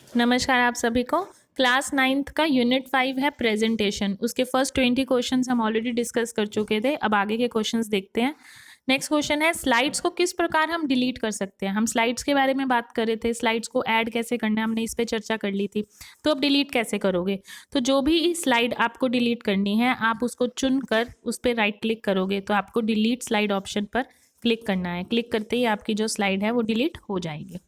नमस्कार आप सभी को। क्लास 9th का यूनिट 5 है प्रेजेंटेशन। उसके फर्स्ट 20 क्वेश्चंस हम ऑलरेडी डिस्कस कर चुके थे। अब आगे के क्वेश्चंस देखते हैं। नेक्स्ट क्वेश्चन है स्लाइड्स को किस प्रकार हम डिलीट कर सकते हैं। हम स्लाइड्स के बारे में बात कर रहे थे, स्लाइड्स को ऐड कैसे करना है हमने इस पे चर्चा कर ली थी। तो अब डिलीट कैसे करोगे। तो जो भी स्लाइड आपको डिलीट करनी है आप उसको चुन कर उस पर राइट क्लिक करोगे तो आपको डिलीट स्लाइड ऑप्शन पर क्लिक करना है। क्लिक करते ही आपकी जो स्लाइड है वो डिलीट हो जाएगी।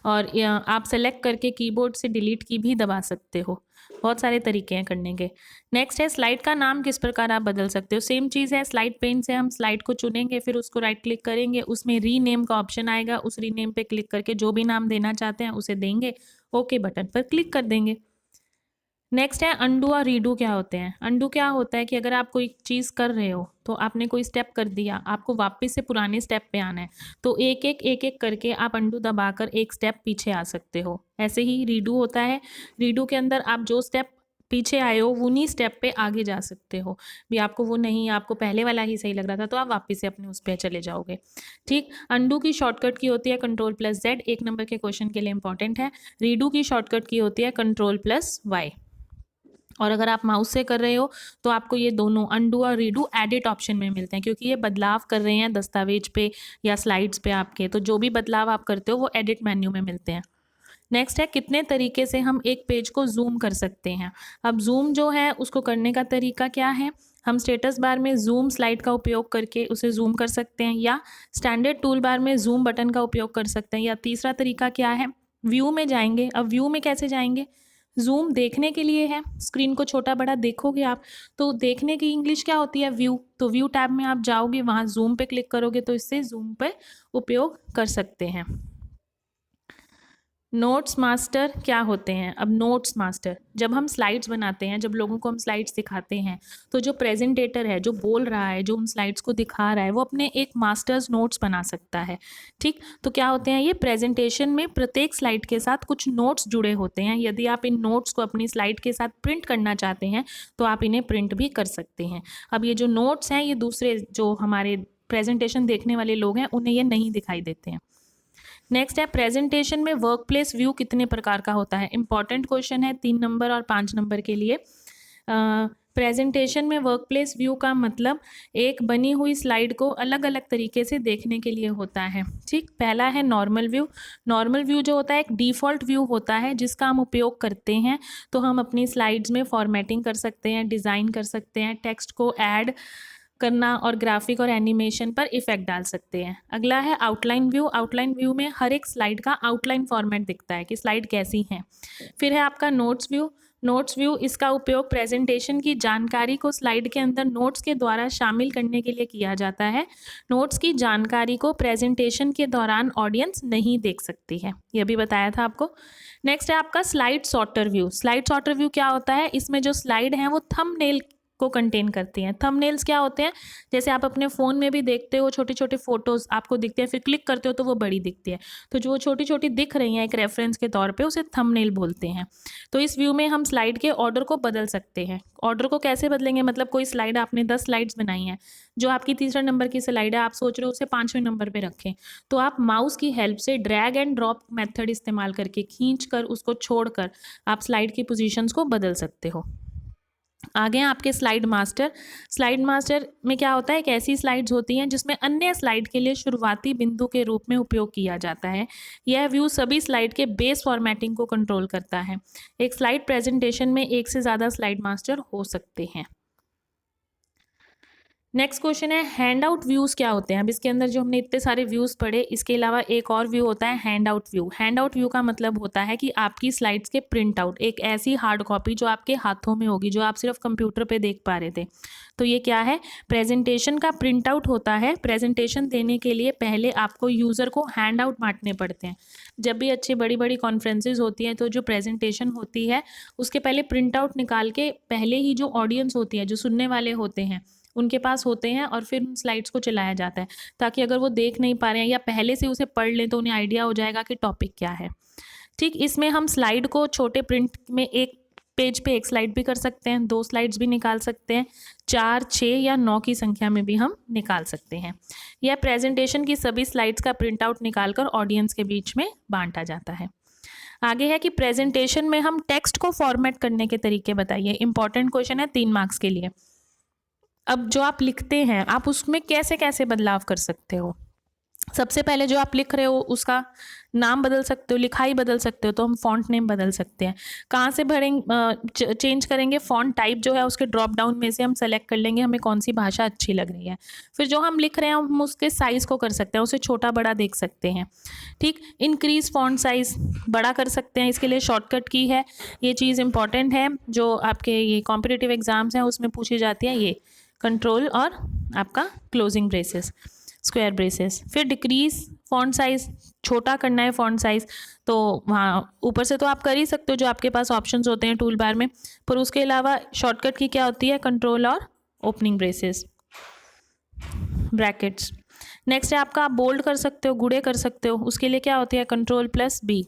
और आप सेलेक्ट करके कीबोर्ड से डिलीट की भी दबा सकते हो। बहुत सारे तरीके हैं करने के। नेक्स्ट है स्लाइड का नाम किस प्रकार आप बदल सकते हो। सेम चीज़ है, स्लाइड पेन से हम स्लाइड को चुनेंगे, फिर उसको राइट क्लिक करेंगे, उसमें रीनेम का ऑप्शन आएगा, उस रीनेम पे क्लिक करके जो भी नाम देना चाहते हैं उसे देंगे, ओके बटन पर क्लिक कर देंगे। नेक्स्ट है अंडू और रीडू क्या होते हैं। अंडू क्या होता है कि अगर आप कोई चीज़ कर रहे हो तो आपने कोई स्टेप कर दिया, आपको वापस से पुराने स्टेप पे आना है तो एक एक करके आप अंडू दबाकर एक स्टेप पीछे आ सकते हो। ऐसे ही रीडू होता है। रीडू के अंदर आप जो स्टेप पीछे आए हो उन्हीं स्टेप पे आगे जा सकते हो। भी आपको वो नहीं, आपको पहले वाला ही सही लग रहा था तो आप वापस से अपने उस पर चले जाओगे। ठीक, अंडू की शॉर्टकट की होती है Ctrl+Z, 1 नंबर के क्वेश्चन के लिए इंपॉर्टेंट है। रीडू की शॉर्टकट की होती है Ctrl+Y। और अगर आप माउस से कर रहे हो तो आपको ये दोनों अंडू और रीडू एडिट ऑप्शन में मिलते हैं, क्योंकि ये बदलाव कर रहे हैं दस्तावेज पे या स्लाइड्स पे आपके, तो जो भी बदलाव आप करते हो वो एडिट मेन्यू में मिलते हैं। नेक्स्ट है कितने तरीके से हम एक पेज को जूम कर सकते हैं। अब जूम जो है उसको करने का तरीका क्या है। हम स्टेटस बार में जूम स्लाइड का उपयोग करके उसे जूम कर सकते हैं, या स्टैंडर्ड टूल बार में जूम बटन का उपयोग कर सकते हैं, या तीसरा तरीका क्या है, व्यू में जाएंगे। अब व्यू में कैसे जाएंगे, जूम देखने के लिए है, स्क्रीन को छोटा बड़ा देखोगे आप, तो देखने की इंग्लिश क्या होती है, व्यू। तो व्यू टैब में आप जाओगे, वहाँ जूम पे क्लिक करोगे तो इससे जूम पे उपयोग कर सकते हैं। नोट्स मास्टर क्या होते हैं। अब नोट्स मास्टर, जब हम स्लाइड्स बनाते हैं, जब लोगों को हम स्लाइड्स दिखाते हैं तो जो प्रेजेंटेटर है, जो बोल रहा है, जो उन स्लाइड्स को दिखा रहा है, वो अपने एक मास्टर्स नोट्स बना सकता है। ठीक, तो क्या होते हैं ये प्रेजेंटेशन में प्रत्येक स्लाइड के साथ कुछ नोट्स जुड़े होते हैं। यदि आप इन नोट्स को अपनी स्लाइड के साथ प्रिंट करना चाहते हैं तो आप इन्हें प्रिंट भी कर सकते हैं। अब ये जो नोट्स हैं ये दूसरे जो हमारे प्रेजेंटेशन देखने वाले लोग हैं उन्हें ये नहीं दिखाई देते हैं। नेक्स्ट है प्रेजेंटेशन में वर्क प्लेस व्यू कितने प्रकार का होता है। इंपॉर्टेंट क्वेश्चन है 3 नंबर और 5 नंबर के लिए। प्रेजेंटेशन में वर्क प्लेस व्यू का मतलब एक बनी हुई स्लाइड को अलग अलग तरीके से देखने के लिए होता है। ठीक, पहला है नॉर्मल व्यू। नॉर्मल व्यू जो होता है एक डिफ़ॉल्ट व्यू होता है जिसका हम उपयोग करते हैं तो हम अपनी स्लाइड्स में फॉर्मेटिंग कर सकते हैं, डिज़ाइन कर सकते हैं, टेक्स्ट को ऐड करना और ग्राफिक और एनिमेशन पर इफेक्ट डाल सकते हैं। अगला है आउटलाइन व्यू। आउटलाइन व्यू में हर एक स्लाइड का आउटलाइन फॉर्मेट दिखता है कि स्लाइड कैसी है। फिर है आपका नोट्स व्यू। नोट्स व्यू, इसका उपयोग प्रेजेंटेशन की जानकारी को स्लाइड के अंदर नोट्स के द्वारा शामिल करने के लिए किया जाता है। नोट्स की जानकारी को प्रेजेंटेशन के दौरान ऑडियंस नहीं देख सकती है, यह भी बताया था आपको। नेक्स्ट है आपका slide sorter view. Slide sorter view क्या होता है, इसमें जो स्लाइड है वो थंबनेल को कंटेन करती हैं। थंबनेल्स क्या होते हैं, जैसे आप अपने फ़ोन में भी देखते हो, छोटे छोटे फोटोज़ आपको दिखते हैं, फिर क्लिक करते हो तो वो बड़ी दिखती है, तो जो छोटी छोटी दिख रही हैं एक रेफरेंस के तौर पे उसे थंबनेल बोलते हैं। तो इस व्यू में हम स्लाइड के ऑर्डर को बदल सकते हैं। ऑर्डर को कैसे बदलेंगे, मतलब कोई स्लाइड आपने 10 स्लाइड्स बनाई हैं, जो आपकी तीसरा नंबर की स्लाइड है आप सोच रहे हो उसे 5वें नंबर पर रखें, तो आप माउस की हेल्प से ड्रैग एंड ड्रॉप मेथड इस्तेमाल करके खींच कर उसको छोड़कर आप स्लाइड की पोजीशंस को बदल सकते हो। आगे हैं आपके स्लाइड मास्टर। स्लाइड मास्टर में क्या होता है, एक ऐसी स्लाइड्स होती हैं जिसमें अन्य स्लाइड के लिए शुरुआती बिंदु के रूप में उपयोग किया जाता है। यह व्यू सभी स्लाइड के बेस फॉर्मेटिंग को कंट्रोल करता है। एक स्लाइड प्रेजेंटेशन में एक से ज़्यादा स्लाइड मास्टर हो सकते हैं। नेक्स्ट क्वेश्चन है हैंड आउट व्यूज़ क्या होते हैं। अब इसके अंदर जो हमने इतने सारे व्यूज़ पढ़े, इसके अलावा एक और व्यू होता है hand out view. Hand out view का मतलब होता है कि आपकी स्लाइड्स के प्रिंट आउट, एक ऐसी हार्ड कॉपी जो आपके हाथों में होगी, जो आप सिर्फ कंप्यूटर पे देख पा रहे थे। तो ये क्या है, प्रेजेंटेशन का प्रिंट आउट होता है। प्रेजेंटेशन देने के लिए पहले आपको यूज़र को हैंड आउट बांटने पड़ते हैं। जब भी अच्छी बड़ी बड़ी कॉन्फ्रेंसेज होती हैं तो जो प्रेजेंटेशन होती है उसके पहले प्रिंट आउट निकाल के पहले ही जो ऑडियंस होती है, जो सुनने वाले होते हैं, उनके पास होते हैं और फिर उन स्लाइड्स को चलाया जाता है, ताकि अगर वो देख नहीं पा रहे हैं या पहले से उसे पढ़ लें तो उन्हें आइडिया हो जाएगा कि टॉपिक क्या है। ठीक, इसमें हम स्लाइड को छोटे प्रिंट में एक पेज पे एक स्लाइड भी कर सकते हैं, 2 स्लाइड्स भी निकाल सकते हैं, 4, 6 या 9 की संख्या में भी हम निकाल सकते हैं। यह प्रेजेंटेशन की सभी स्लाइड्स का प्रिंट आउट निकाल कर ऑडियंस के बीच में बांटा जाता है। आगे है कि प्रेजेंटेशन में हम टेक्स्ट को फॉर्मेट करने के तरीके बताइए। इंपॉर्टेंट क्वेश्चन है, 3 मार्क्स के लिए। अब जो आप लिखते हैं आप उसमें कैसे कैसे बदलाव कर सकते हो। सबसे पहले जो आप लिख रहे हो उसका नाम बदल सकते हो, लिखाई बदल सकते हो, तो हम फॉन्ट नेम बदल सकते हैं। कहाँ से भरेंगे, चेंज करेंगे, फॉन्ट टाइप जो है उसके ड्रॉप डाउन में से हम सेलेक्ट कर लेंगे हमें कौन सी भाषा अच्छी लग रही है। फिर जो हम लिख रहे हैं हम उसके साइज़ को कर सकते हैं, उसे छोटा बड़ा देख सकते हैं। ठीक, इंक्रीज फॉन्ट साइज़ बड़ा कर सकते हैं, इसके लिए शॉर्टकट की है। ये चीज़ इंपॉर्टेंट है जो आपके ये कॉम्पिटिटिव एग्जाम्स हैं उसमें पूछी जाती है, ये कंट्रोल और आपका क्लोजिंग ब्रेसेस, स्क्वायर ब्रेसेस। फिर डिक्रीज फॉन्ट साइज, छोटा करना है फॉन्ट साइज, तो वहाँ ऊपर से तो आप कर ही सकते हो जो आपके पास ऑप्शंस होते हैं टूल बार में, पर उसके अलावा शॉर्टकट की क्या होती है, कंट्रोल और ओपनिंग ब्रेसेस, ब्रैकेट्स। नेक्स्ट है आपका, आप बोल्ड कर सकते हो, गुड़े कर सकते हो, उसके लिए क्या होती है, कंट्रोल प्लस बी।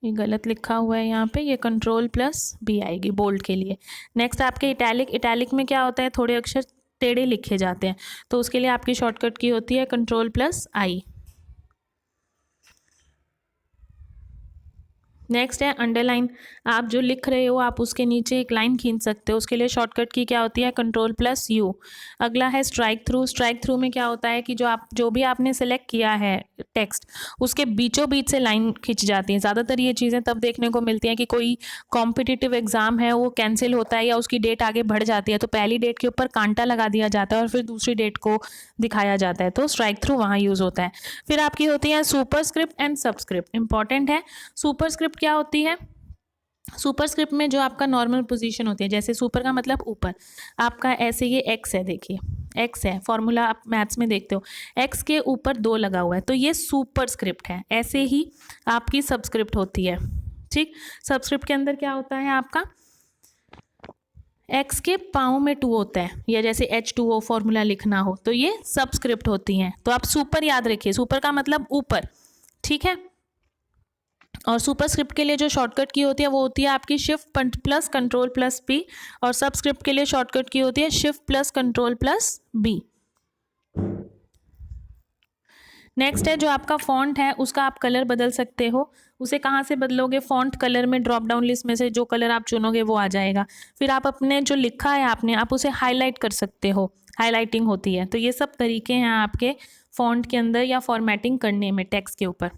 ये गलत लिखा हुआ है यहाँ पे, ये कंट्रोल प्लस बी आएगी बोल्ड के लिए। नेक्स्ट आपके इटैलिक, इटैलिक में क्या होता है, थोड़े अक्षर टेढ़े लिखे जाते हैं, तो उसके लिए आपकी शॉर्टकट की होती है कंट्रोल प्लस आई। नेक्स्ट है अंडरलाइन, आप जो लिख रहे हो आप उसके नीचे एक लाइन खींच सकते हो, उसके लिए शॉर्टकट की क्या होती है, कंट्रोल प्लस यू। अगला है स्ट्राइक थ्रू। स्ट्राइक थ्रू में क्या होता है कि जो भी आपने सेलेक्ट किया है टेक्स्ट, उसके बीचों बीच से लाइन खिंच जाती है। ज़्यादातर ये चीज़ें तब देखने को मिलती हैं कि कोई कॉम्पिटिटिव एग्जाम है वो कैंसिल होता है या उसकी डेट आगे बढ़ जाती है, तो पहली डेट के ऊपर कांटा लगा दिया जाता है और फिर दूसरी डेट को दिखाया जाता है, तो स्ट्राइक थ्रू वहाँ यूज़ होता है। फिर आपकी होती है सुपरस्क्रिप्ट एंड सबस्क्रिप्ट। इंपॉर्टेंट है, सुपरस्क्रिप्ट क्या होती है, सुपरस्क्रिप्ट में जो आपका नॉर्मल पोजीशन होती है, जैसे सुपर का मतलब ऊपर, आपका ऐसे ये एक्स है, देखिए एक्स है, फॉर्मूला आप मैथ्स में देखते हो, एक्स के ऊपर 2 लगा हुआ है, तो ये सुपरस्क्रिप्ट है। ऐसे ही आपकी सबस्क्रिप्ट होती है। ठीक, सबस्क्रिप्ट के अंदर क्या होता है आपका, एक्स के पाँव में 2 होता है, या जैसे H2O फॉर्मूला लिखना हो तो ये सबस्क्रिप्ट होती हैं। तो आप सुपर याद रखिए, सुपर का मतलब ऊपर, ठीक है। और सुपरस्क्रिप्ट के लिए जो शॉर्टकट की होती है वो होती है आपकी shift plus control plus P, और सबस्क्रिप्ट के लिए शॉर्टकट की होती है shift plus control plus B. Next है जो आपका फॉन्ट है उसका आप कलर बदल सकते हो। उसे कहाँ से बदलोगे, फॉन्ट कलर में ड्रॉप डाउन लिस्ट में से जो कलर आप चुनोगे वो आ जाएगा। फिर आप अपने जो लिखा है आपने, आप उसे हाईलाइट कर सकते हो, हाईलाइटिंग होती है। तो ये सब तरीके हैं आपके फॉन्ट के अंदर या फॉर्मेटिंग करने में टेक्स्ट के ऊपर।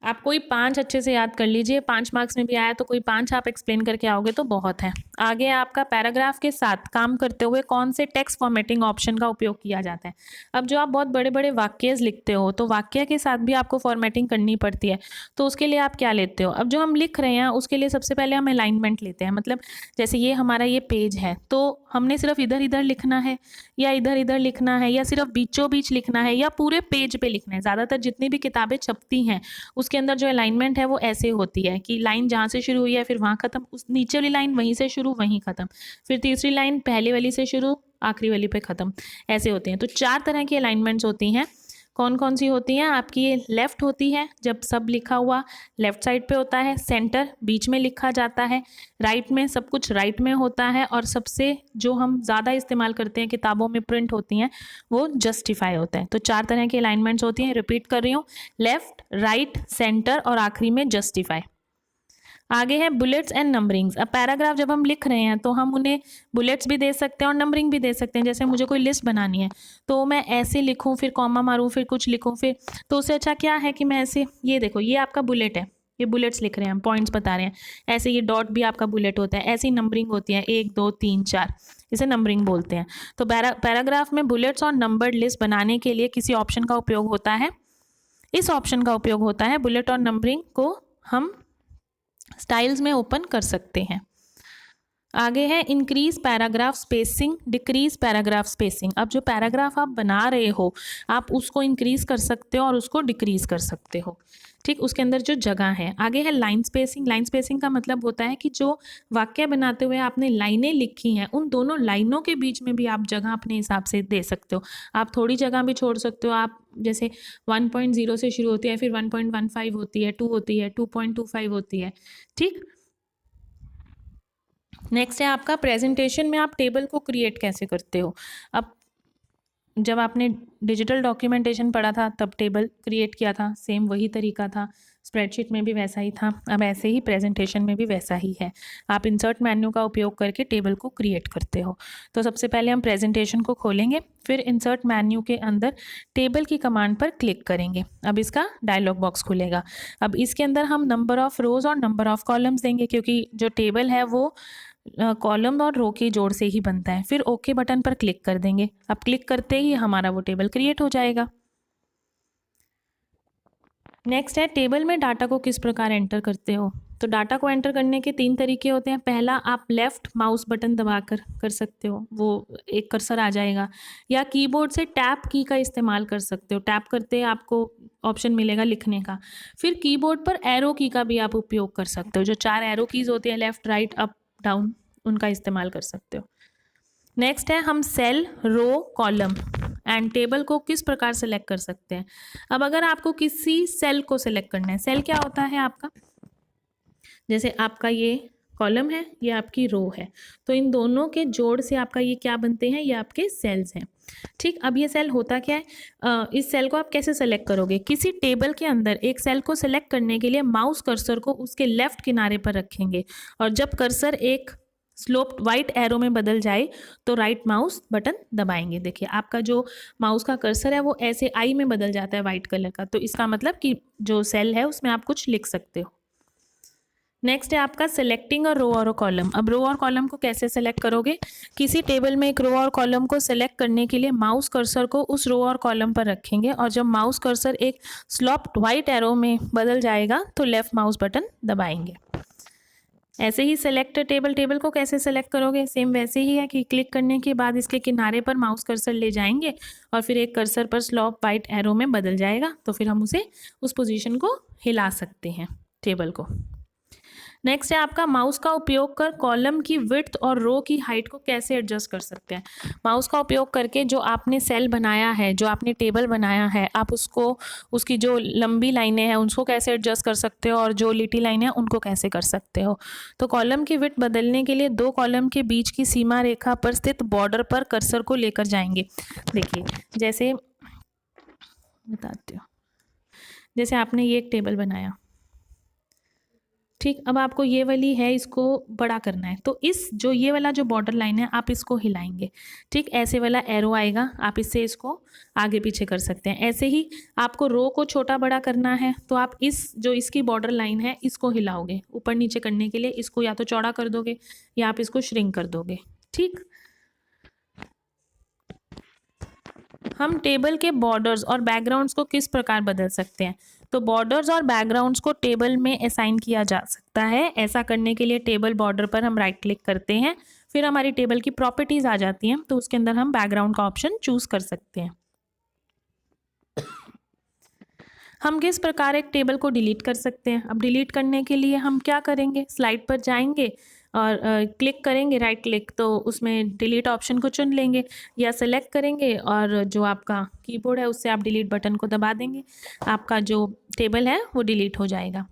आप कोई 5 अच्छे से याद कर लीजिए, 5 मार्क्स में भी आया तो कोई 5 आप एक्सप्लेन करके आओगे तो बहुत है। आगे आपका पैराग्राफ के साथ काम करते हुए कौन से टेक्स्ट फॉर्मेटिंग ऑप्शन का उपयोग किया जाता है। अब जो आप बहुत बड़े बड़े वाक्यज लिखते हो तो वाक्य के साथ भी आपको फॉर्मेटिंग करनी पड़ती है, तो उसके लिए आप क्या लेते हो। अब जो हम लिख रहे हैं उसके लिए सबसे पहले हम अलाइनमेंट लेते हैं, मतलब जैसे ये हमारा ये पेज है तो हमने सिर्फ इधर इधर लिखना है या इधर इधर लिखना है या सिर्फ बीचों बीच लिखना है या पूरे पेज पे लिखना है। ज़्यादातर जितनी भी किताबें छपती हैं उसके अंदर जो अलाइनमेंट है वो ऐसे होती है कि लाइन जहाँ से शुरू हुई है फिर वहाँ ख़त्म, उस नीचे वाली लाइन वहीं से शुरू वहीं ख़त्म, फिर तीसरी लाइन पहले वाली से शुरू आखिरी वाली पे ख़त्म, ऐसे होते हैं। तो 4 तरह की अलाइनमेंट्स होती हैं। कौन कौन सी होती हैं आपकी, ये लेफ़्ट होती है, जब सब लिखा हुआ लेफ़्ट साइड पे होता है, सेंटर बीच में लिखा जाता है, राइट में सब कुछ राइट में होता है, और सबसे जो हम ज़्यादा इस्तेमाल करते हैं किताबों में प्रिंट होती हैं वो जस्टिफाई होता है। तो 4 तरह की अलाइनमेंट्स होती हैं, रिपीट कर रही हूँ, लेफ़्ट, राइट, सेंटर और आखिरी में जस्टिफाई। आगे है बुलेट्स एंड नंबरिंग्स। अब पैराग्राफ जब हम लिख रहे हैं तो हम उन्हें बुलेट्स भी दे सकते हैं और नंबरिंग भी दे सकते हैं। जैसे मुझे कोई लिस्ट बनानी है तो मैं ऐसे लिखूं, फिर कॉमा मारूं, फिर कुछ लिखूं, फिर तो उससे अच्छा क्या है कि मैं ऐसे, ये देखो ये आपका बुलेट है, ये बुलेट्स लिख रहे हैं हम, पॉइंट्स बता रहे हैं, ऐसे ये डॉट भी आपका बुलेट होता है। ऐसी नंबरिंग होती है 1 2 3 4, इसे नंबरिंग बोलते हैं। तो पैराग्राफ में बुलेट्स और नंबर्ड लिस्ट बनाने के लिए किसी ऑप्शन का उपयोग होता है, इस ऑप्शन का उपयोग होता है। बुलेट और नंबरिंग को हम स्टाइल्स में ओपन कर सकते हैं। आगे है increase paragraph spacing, decrease paragraph spacing. अब जो पैराग्राफ आप बना रहे हो आप उसको इंक्रीज कर सकते हो और उसको डिक्रीज कर सकते हो, ठीक, उसके अंदर जो जगह है। आगे है लाइन स्पेसिंग। लाइन स्पेसिंग का मतलब होता है कि जो वाक्य बनाते हुए आपने लाइनें लिखी हैं उन दोनों लाइनों के बीच में भी आप जगह अपने हिसाब से दे सकते हो। आप थोड़ी जगह भी छोड़ सकते हो, आप जैसे 1.0 से शुरू होती है, फिर 1.15 होती है, 2 होती है, 2.25 होती है, ठीक। नेक्स्ट है आपका प्रेजेंटेशन में आप टेबल को क्रिएट कैसे करते हो। अब जब आपने डिजिटल डॉक्यूमेंटेशन पढ़ा था तब टेबल क्रिएट किया था, सेम वही तरीका था, स्प्रेडशीट में भी वैसा ही था। अब ऐसे ही प्रेजेंटेशन में भी वैसा ही है, आप इंसर्ट मेन्यू का उपयोग करके टेबल को क्रिएट करते हो। तो सबसे पहले हम प्रेजेंटेशन को खोलेंगे, फिर इंसर्ट मेन्यू के अंदर टेबल की कमांड पर क्लिक करेंगे। अब इसका डायलॉग बॉक्स खुलेगा। अब इसके अंदर हम नंबर ऑफ़ रोज़ और नंबर ऑफ़ कॉलम्स देंगे, क्योंकि जो टेबल है वो कॉलम और रो के जोड़ से ही बनता है। फिर ओके बटन पर क्लिक कर देंगे। अब क्लिक करते ही हमारा वो टेबल क्रिएट हो जाएगा। नेक्स्ट है टेबल में डाटा को किस प्रकार एंटर करते हो। तो डाटा को एंटर करने के 3 तरीके होते हैं। पहला, आप लेफ़्ट माउस बटन दबाकर कर सकते हो, वो एक कर्सर आ जाएगा, या कीबोर्ड से टैप की का इस्तेमाल कर सकते हो। टैप करते ही आपको ऑप्शन मिलेगा लिखने का। फिर कीबोर्ड पर एरो की का भी आप उपयोग कर सकते हो, जो 4 एरो कीज़ होती हैं, लेफ़्ट राइट अप डाउन, उनका इस्तेमाल कर सकते हो। नेक्स्ट है हम cell, row, column and table को किस प्रकार सेलेक्ट कर सकते हैं। अब अगर आपको किसी सेल को सेलेक्ट करना है, सेल क्या होता है आपका, जैसे आपका ये कॉलम है, ये आपकी रो है, तो इन दोनों के जोड़ से आपका ये क्या बनते हैं, ये आपके सेल्स हैं। ठीक, अब ये सेल होता क्या है, इस सेल को आप कैसे सेलेक्ट करोगे। किसी टेबल के अंदर एक सेल को सेलेक्ट करने के लिए माउस कर्सर को उसके लेफ्ट किनारे पर रखेंगे, और जब कर्सर एक स्लोप्ड वाइट एरो में बदल जाए तो राइट माउस बटन दबाएंगे। देखिए आपका जो माउस का कर्सर है वो ऐसे आई में बदल जाता है वाइट कलर का, तो इसका मतलब कि जो सेल है उसमें आप कुछ लिख सकते हो। नेक्स्ट है आपका सेलेक्टिंग और रो और कॉलम। अब रो और कॉलम को कैसे सेलेक्ट करोगे। किसी टेबल में एक रो और कॉलम को सेलेक्ट करने के लिए माउस कर्सर को उस रो और कॉलम पर रखेंगे, और जब माउस कर्सर एक स्लोप्ड वाइट एरो में बदल जाएगा तो लेफ्ट माउस बटन दबाएंगे। ऐसे ही सेलेक्ट टेबल को कैसे सेलेक्ट करोगे, सेम वैसे ही है कि क्लिक करने के बाद इसके किनारे पर माउस कर्सर ले जाएंगे और फिर एक कर्सर पर स्लोप वाइट एरो में बदल जाएगा, तो फिर हम उसे उस पोजीशन को हिला सकते हैं टेबल को। नेक्स्ट है आपका माउस का उपयोग कर कॉलम की विड्थ और रो की हाइट को कैसे एडजस्ट कर सकते हैं। माउस का उपयोग करके जो आपने सेल बनाया है, जो आपने टेबल बनाया है, आप उसको उसकी जो लंबी लाइनें हैं उनको कैसे एडजस्ट कर सकते हो, और जो लिटी लाइनें हैं उनको कैसे कर सकते हो। तो कॉलम की विड्थ बदलने के लिए 2 कॉलम के बीच की सीमा रेखा पर स्थित बॉर्डर पर कर्सर को लेकर जाएंगे। देखिए जैसे बताती हूँ, जैसे आपने ये एक टेबल बनाया, ठीक, अब आपको ये वाली है इसको बड़ा करना है, तो इस जो ये वाला जो बॉर्डर लाइन है आप इसको हिलाएंगे। ठीक, ऐसे वाला एरो आएगा, आप इससे इसको आगे पीछे कर सकते हैं। ऐसे ही आपको रो को छोटा बड़ा करना है तो आप इस जो इसकी बॉर्डर लाइन है इसको हिलाओगे ऊपर नीचे करने के लिए, इसको या तो चौड़ा कर दोगे या आप इसको श्रिंक कर दोगे। ठीक, हम टेबल के बॉर्डर्स और बैकग्राउंड्स को किस प्रकार बदल सकते हैं। तो बॉर्डर्स और बैकग्राउंड्स को टेबल में असाइन किया जा सकता है। ऐसा करने के लिए टेबल बॉर्डर पर हम राइट क्लिक करते हैं, फिर हमारी टेबल की प्रॉपर्टीज आ जाती हैं, तो उसके अंदर हम बैकग्राउंड का ऑप्शन चूज कर सकते हैं। हम किस प्रकार एक टेबल को डिलीट कर सकते हैं। अब डिलीट करने के लिए हम क्या करेंगे, स्लाइड पर जाएंगे और क्लिक करेंगे राइट क्लिक, तो उसमें डिलीट ऑप्शन को चुन लेंगे, या सेलेक्ट करेंगे और जो आपका कीबोर्ड है उससे आप डिलीट बटन को दबा देंगे, आपका जो टेबल है वो डिलीट हो जाएगा।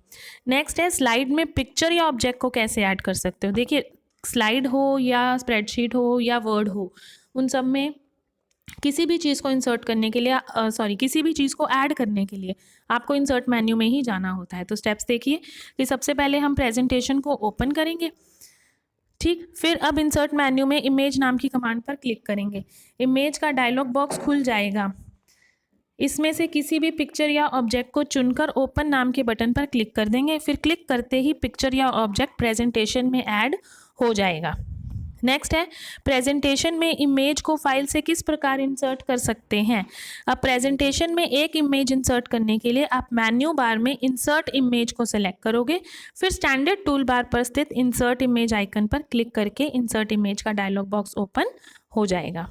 नेक्स्ट है स्लाइड में पिक्चर या ऑब्जेक्ट को कैसे ऐड कर सकते हो। देखिए स्लाइड हो या स्प्रेडशीट हो या वर्ड हो, उन सब में किसी भी चीज़ को इंसर्ट करने के लिए किसी भी चीज़ को ऐड करने के लिए आपको इंसर्ट मेन्यू में ही जाना होता है। तो स्टेप्स देखिए कि सबसे पहले हम प्रेजेंटेशन को ओपन करेंगे। ठीक, फिर अब इंसर्ट मेन्यू में इमेज नाम की कमांड पर क्लिक करेंगे। इमेज का डायलॉग बॉक्स खुल जाएगा। इसमें से किसी भी पिक्चर या ऑब्जेक्ट को चुनकर ओपन नाम के बटन पर क्लिक कर देंगे। फिर क्लिक करते ही पिक्चर या ऑब्जेक्ट प्रेजेंटेशन में ऐड हो जाएगा। नेक्स्ट है प्रेजेंटेशन में इमेज को फाइल से किस प्रकार इंसर्ट कर सकते हैं। अब प्रेजेंटेशन में एक इमेज इंसर्ट करने के लिए आप मेन्यू बार में इंसर्ट इमेज को सेलेक्ट करोगे, फिर स्टैंडर्ड टूल बार पर स्थित इंसर्ट इमेज आइकन पर क्लिक करके इंसर्ट इमेज का डायलॉग बॉक्स ओपन हो जाएगा।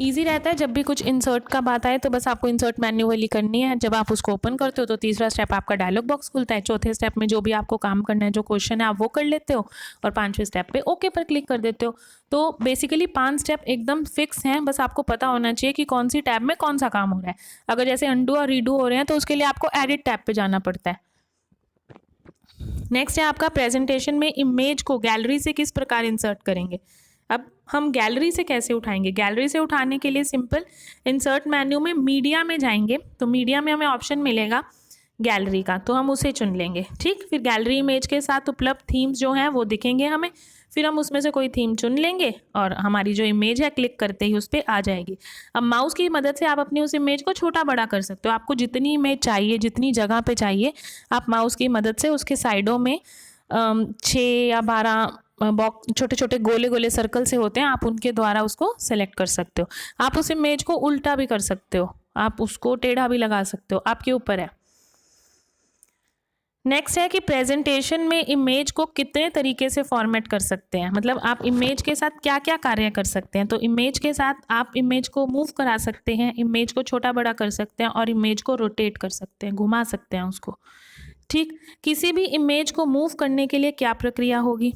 ईजी रहता है, जब भी कुछ इंसर्ट का बात आए तो बस आपको इंसर्ट मैन्युअली करनी है। जब आप उसको ओपन करते हो तो तीसरा स्टेप आपका डायलॉग बॉक्स खुलता है। चौथे स्टेप में जो भी आपको काम करना है, जो क्वेश्चन है आप वो कर लेते हो, और 5वें स्टेप पे ओके पर क्लिक कर देते हो। तो बेसिकली 5 स्टेप एकदम फिक्स हैं, बस आपको पता होना चाहिए कि कौन सी टैब में कौन सा काम हो रहा है। अगर जैसे अंडू और रीडू हो रहे हैं तो उसके लिए आपको एडिट टैब पर जाना पड़ता है। नेक्स्ट है आपका प्रेजेंटेशन में इमेज को गैलरी से किस प्रकार इंसर्ट करेंगे। अब हम गैलरी से कैसे उठाएंगे? गैलरी से उठाने के लिए सिंपल इंसर्ट मेन्यू में मीडिया में जाएंगे, तो मीडिया में हमें ऑप्शन मिलेगा गैलरी का, तो हम उसे चुन लेंगे। ठीक, फिर गैलरी इमेज के साथ उपलब्ध थीम्स जो हैं वो दिखेंगे हमें, फिर हम उसमें से कोई थीम चुन लेंगे और हमारी जो इमेज है क्लिक करते ही उस पर आ जाएगी। अब माउस की मदद से आप अपनी उस इमेज को छोटा बड़ा कर सकते हो। आपको जितनी इमेज चाहिए, जितनी जगह पे चाहिए, आप माउस की मदद से उसके साइडों में 6 या 12 बॉक्स, छोटे छोटे गोले गोले सर्कल से होते हैं, आप उनके द्वारा उसको सेलेक्ट कर सकते हो। आप उस इमेज को उल्टा भी कर सकते हो, आप उसको टेढ़ा भी लगा सकते हो, आपके ऊपर है। नेक्स्ट है कि प्रेजेंटेशन में इमेज को कितने तरीके से फॉर्मेट कर सकते हैं, मतलब आप इमेज के साथ क्या क्या कार्य कर सकते हैं। तो इमेज के साथ आप इमेज को मूव करा सकते हैं, इमेज को छोटा बड़ा कर सकते हैं और इमेज को रोटेट कर सकते हैं, घुमा सकते हैं उसको। ठीक, किसी भी इमेज को मूव करने के लिए क्या प्रक्रिया होगी,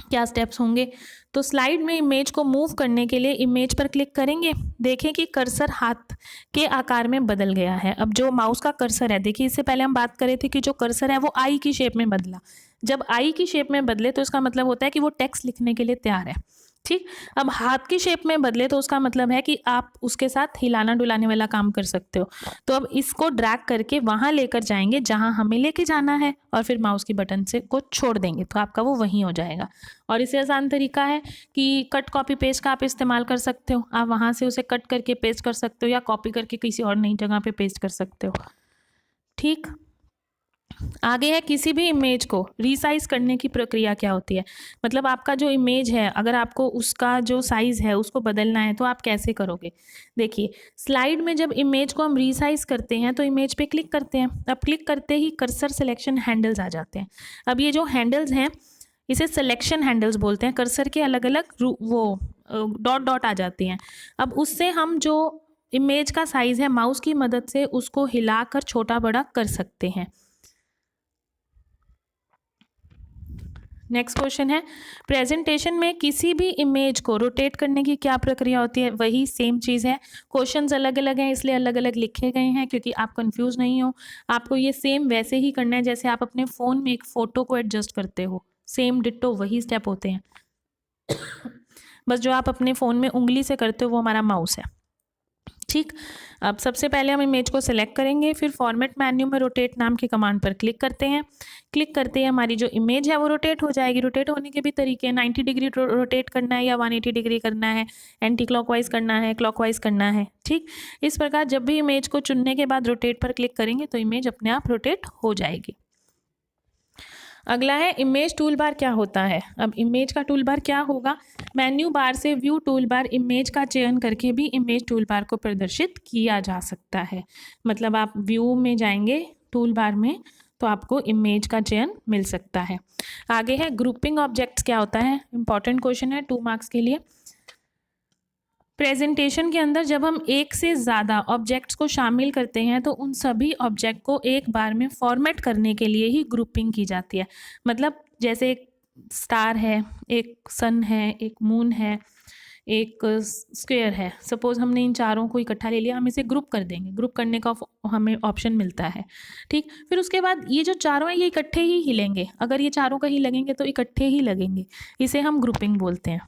क्या स्टेप्स होंगे? तो स्लाइड में इमेज को मूव करने के लिए इमेज पर क्लिक करेंगे, देखें कि कर्सर हाथ के आकार में बदल गया है। अब जो माउस का कर्सर है, देखिए इससे पहले हम बात कर रहे थे कि जो कर्सर है वो आई की शेप में बदला। जब आई की शेप में बदले तो इसका मतलब होता है कि वो टेक्स्ट लिखने के लिए तैयार है। ठीक, अब हाथ की शेप में बदले तो उसका मतलब है कि आप उसके साथ हिलाना डुलाने वाला काम कर सकते हो। तो अब इसको ड्रैग करके वहां लेकर जाएंगे जहां हमें लेके जाना है और फिर माउस की बटन से को छोड़ देंगे तो आपका वो वहीं हो जाएगा। और इससे आसान तरीका है कि कट कॉपी पेस्ट का आप इस्तेमाल कर सकते हो, आप वहां से उसे कट करके पेस्ट कर सकते हो या कॉपी करके किसी और नई जगह पे पेस्ट कर सकते हो। ठीक, आगे है किसी भी इमेज को रीसाइज करने की प्रक्रिया क्या होती है। मतलब आपका जो इमेज है, अगर आपको उसका जो साइज़ है उसको बदलना है तो आप कैसे करोगे? देखिए, स्लाइड में जब इमेज को हम रीसाइज करते हैं तो इमेज पे क्लिक करते हैं। अब क्लिक करते ही कर्सर सिलेक्शन हैंडल्स आ जाते हैं। अब ये जो हैंडल्स हैं इसे सिलेक्शन हैंडल्स बोलते हैं। कर्सर के अलग अलग वो डॉट डॉट आ जाती हैं। अब उससे हम जो इमेज का साइज़ है माउस की मदद से उसको हिलाकर छोटा बड़ा कर सकते हैं। नेक्स्ट क्वेश्चन है, प्रेजेंटेशन में किसी भी इमेज को रोटेट करने की क्या प्रक्रिया होती है? वही सेम चीज़ है। क्वेश्चंस अलग अलग हैं इसलिए अलग अलग लिखे गए हैं क्योंकि आप कंफ्यूज नहीं हो। आपको ये सेम वैसे ही करना है जैसे आप अपने फ़ोन में एक फ़ोटो को एडजस्ट करते हो, सेम डिट्टो वही स्टेप होते हैं। बस जो आप अपने फ़ोन में उंगली से करते हो वो हमारा माउस है। ठीक, अब सबसे पहले हम इमेज को सिलेक्ट करेंगे, फिर फॉर्मेट मेन्यू में रोटेट नाम की कमांड पर क्लिक करते हैं। क्लिक करते ही हमारी जो इमेज है वो रोटेट हो जाएगी। रोटेट होने के भी तरीके हैं, 90 डिग्री रोटेट करना है या 180 डिग्री करना है, एंटी क्लॉकवाइज करना है, क्लॉकवाइज करना है। ठीक, इस प्रकार जब भी इमेज को चुनने के बाद रोटेट पर क्लिक करेंगे तो इमेज अपने आप रोटेट हो जाएगी। अगला है इमेज टूल बार क्या होता है। अब इमेज का टूल बार क्या होगा? मेन्यू बार से व्यू टूल बार इमेज का चयन करके भी इमेज टूल बार को प्रदर्शित किया जा सकता है। मतलब आप व्यू में जाएंगे टूल बार में तो आपको इमेज का चयन मिल सकता है। आगे है ग्रुपिंग ऑब्जेक्ट्स क्या होता है। इंपॉर्टेंट क्वेश्चन है 2 मार्क्स के लिए। प्रेजेंटेशन के अंदर जब हम एक से ज़्यादा ऑब्जेक्ट्स को शामिल करते हैं तो उन सभी ऑब्जेक्ट को एक बार में फॉर्मेट करने के लिए ही ग्रुपिंग की जाती है। मतलब जैसे एक स्टार है, एक सन है, एक मून है, एक स्क्वायर है। सपोज हमने इन चारों को इकट्ठा ले लिया, हम इसे ग्रुप कर देंगे। ग्रुप करने का हमें ऑप्शन मिलता है। ठीक, फिर उसके बाद ये जो चारों हैं ये इकट्ठे ही हिलेंगे। अगर ये चारों कहीं लगेंगे तो इकट्ठे ही लगेंगे, इसे हम ग्रुपिंग बोलते हैं।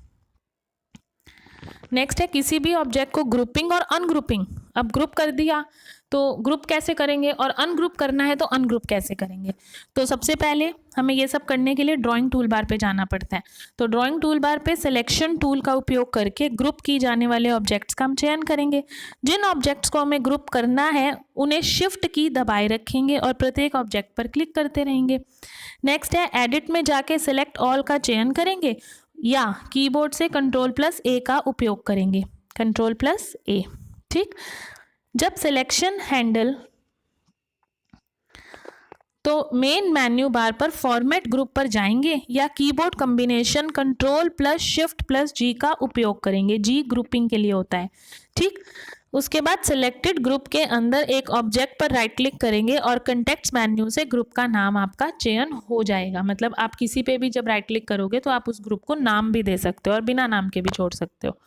नेक्स्ट है किसी भी ऑब्जेक्ट को ग्रुपिंग और अनग्रुपिंग। अब ग्रुप कर दिया तो ग्रुप कैसे करेंगे और अनग्रुप करना है तो अनग्रुप कैसे करेंगे? तो सबसे पहले हमें ये सब करने के लिए ड्राइंग टूल बार पे जाना पड़ता है। तो ड्राइंग टूल बार पे सिलेक्शन टूल का उपयोग करके ग्रुप की जाने वाले ऑब्जेक्ट्स का हम चयन करेंगे। जिन ऑब्जेक्ट्स को हमें ग्रुप करना है उन्हें शिफ्ट की दबाए रखेंगे और प्रत्येक ऑब्जेक्ट पर क्लिक करते रहेंगे। नेक्स्ट है एडिट में जाके सिलेक्ट ऑल का चयन करेंगे या कीबोर्ड से Ctrl+A का उपयोग करेंगे। Ctrl+A। ठीक, जब सिलेक्शन हैंडल तो मेन मेन्यू बार पर फॉर्मेट ग्रुप पर जाएंगे या कीबोर्ड कॉम्बिनेशन Ctrl+Shift+G का उपयोग करेंगे। जी ग्रुपिंग के लिए होता है। ठीक, उसके बाद सिलेक्टेड ग्रुप के अंदर एक ऑब्जेक्ट पर राइट क्लिक करेंगे और कॉन्टेक्स्ट मेन्यू से ग्रुप का नाम आपका चयन हो जाएगा। मतलब आप किसी पे भी जब राइट क्लिक करोगे तो आप उस ग्रुप को नाम भी दे सकते हो और बिना नाम के भी छोड़ सकते हो।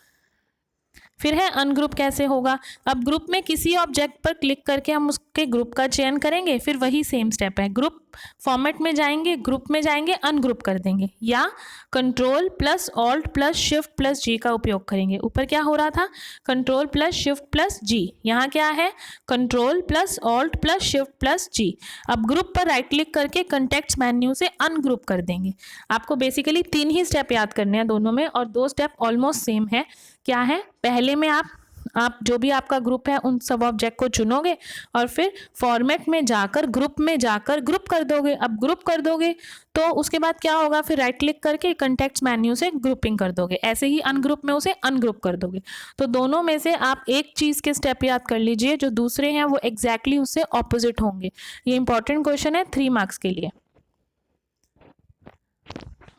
फिर है अनग्रुप कैसे होगा। अब ग्रुप में किसी ऑब्जेक्ट पर क्लिक करके हम उसके ग्रुप का चयन करेंगे, फिर वही सेम स्टेप है, ग्रुप फॉर्मेट में जाएंगे, ग्रुप में जाएंगे, अनग्रुप कर देंगे, या control plus alt plus shift plus G का उपयोग करेंगे। ऊपर क्या हो रहा था, control plus shift plus G, यहाँ क्या है, control plus alt plus shift plus G. अब ग्रुप पर राइट क्लिक करके कॉन्टेक्स्ट मेन्यू से अनग्रुप कर देंगे। आपको बेसिकली 3 ही स्टेप याद करने हैं दोनों में, और 2 स्टेप ऑलमोस्ट सेम है। क्या है, पहले में आप जो भी आपका ग्रुप है उन सब ऑब्जेक्ट को चुनोगे और फिर फॉर्मेट में जाकर ग्रुप में जाकर ग्रुप कर दोगे। अब ग्रुप कर दोगे तो उसके बाद क्या होगा, फिर राइट क्लिक करके कॉन्टेक्स्ट मेन्यू से ग्रुपिंग कर दोगे, ऐसे ही अनग्रुप में उसे अनग्रुप कर दोगे। तो दोनों में से आप एक चीज़ के स्टेप याद कर लीजिए, जो दूसरे हैं वो एग्जैक्टली उससे ऑपोजिट होंगे। ये इंपॉर्टेंट क्वेश्चन है 3 मार्क्स के लिए।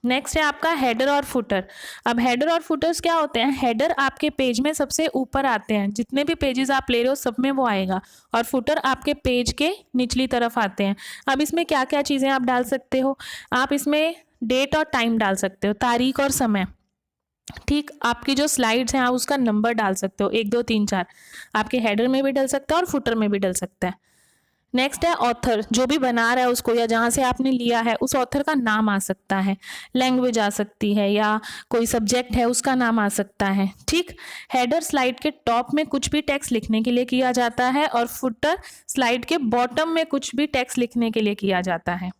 नेक्स्ट है आपका हेडर और फुटर। अब हेडर और फुटर्स क्या होते हैं, हेडर आपके पेज में सबसे ऊपर आते हैं, जितने भी पेजेस आप ले रहे हो सब में वो आएगा, और फुटर आपके पेज के निचली तरफ आते हैं। अब इसमें क्या क्या चीज़ें आप डाल सकते हो, आप इसमें डेट और टाइम डाल सकते हो, तारीख और समय, ठीक। आपकी जो स्लाइड्स हैं आप उसका नंबर डाल सकते हो, 1 2 3 4, आपके हेडर में भी डल सकता है और फुटर में भी डल सकता है। नेक्स्ट है ऑथर, जो भी बना रहा है उसको या जहाँ से आपने लिया है उस ऑथर का नाम आ सकता है, लैंग्वेज आ सकती है, या कोई सब्जेक्ट है उसका नाम आ सकता है, ठीक। हेडर स्लाइड के टॉप में कुछ भी टेक्स्ट लिखने के लिए किया जाता है, और फुटर स्लाइड के बॉटम में कुछ भी टेक्स्ट लिखने के लिए किया जाता है।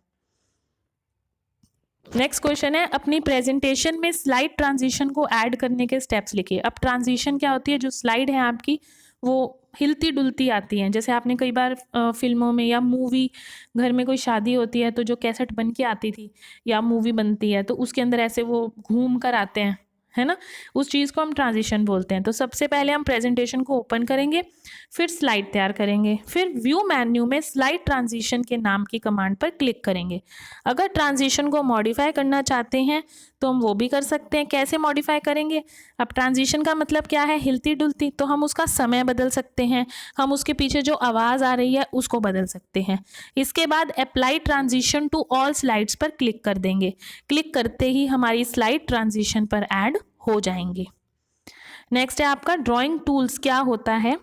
नेक्स्ट क्वेश्चन है, अपनी प्रेजेंटेशन में स्लाइड ट्रांजिशन को ऐड करने के स्टेप्स लिखिए। अब ट्रांजिशन क्या होती है, जो स्लाइड है आपकी वो हिलती डुलती आती हैं, जैसे आपने कई बार फिल्मों में या मूवी, घर में कोई शादी होती है तो जो कैसेट बन के आती थी या मूवी बनती है तो उसके अंदर ऐसे वो घूम कर आते हैं, है ना, उस चीज़ को हम ट्रांजिशन बोलते हैं। तो सबसे पहले हम प्रेजेंटेशन को ओपन करेंगे, फिर स्लाइड तैयार करेंगे, फिर व्यू मेन्यू में स्लाइड ट्रांजिशन के नाम की कमांड पर क्लिक करेंगे। अगर ट्रांजिशन को मॉडिफाई करना चाहते हैं तो हम वो भी कर सकते हैं। कैसे मॉडिफाई करेंगे, अब ट्रांजिशन का मतलब क्या है, हिलती डुलती, तो हम उसका समय बदल सकते हैं, हम उसके पीछे जो आवाज़ आ रही है उसको बदल सकते हैं। इसके बाद apply transition to all slides पर क्लिक कर देंगे, क्लिक करते ही हमारी स्लाइड ट्रांजिशन पर ऐड हो जाएंगे। नेक्स्ट है आपका ड्राइंग टूल्स क्या होता है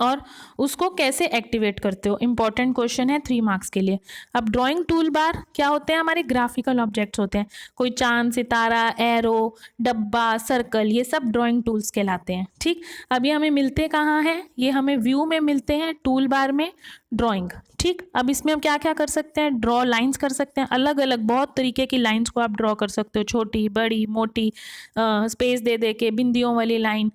और उसको कैसे एक्टिवेट करते हो, इंपॉर्टेंट क्वेश्चन है 3 मार्क्स के लिए। अब ड्राइंग टूल बार क्या होते हैं, हमारे ग्राफिकल ऑब्जेक्ट्स होते हैं, कोई चांद, सितारा, एरो, डब्बा, सर्कल, ये सब ड्राइंग टूल्स कहलाते हैं, ठीक। अब ये हमें मिलते कहाँ हैं, ये हमें व्यू में मिलते हैं, टूल बार में ड्राइंग, ठीक। अब इसमें हम क्या क्या कर सकते हैं, ड्रॉ लाइंस कर सकते हैं, अलग अलग बहुत तरीके की लाइंस को आप ड्रॉ कर सकते हो, छोटी, बड़ी, मोटी, स्पेस दे दे के, बिंदियों वाली लाइन,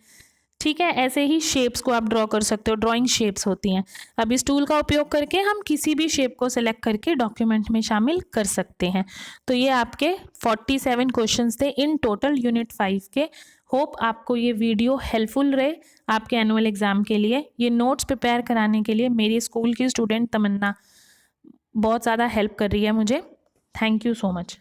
ठीक है। ऐसे ही शेप्स को आप ड्रॉ कर सकते हो, ड्राइंग शेप्स होती हैं। अब इस टूल का उपयोग करके हम किसी भी शेप को सिलेक्ट करके डॉक्यूमेंट में शामिल कर सकते हैं। तो ये आपके 47 क्वेश्चंस थे इन टोटल यूनिट 5 के। होप आपको ये वीडियो हेल्पफुल रहे आपके एनुअल एग्ज़ाम के लिए। ये नोट्स प्रिपेयर कराने के लिए मेरी स्कूल की स्टूडेंट तमन्ना बहुत ज़्यादा हेल्प कर रही है मुझे। Thank you so much.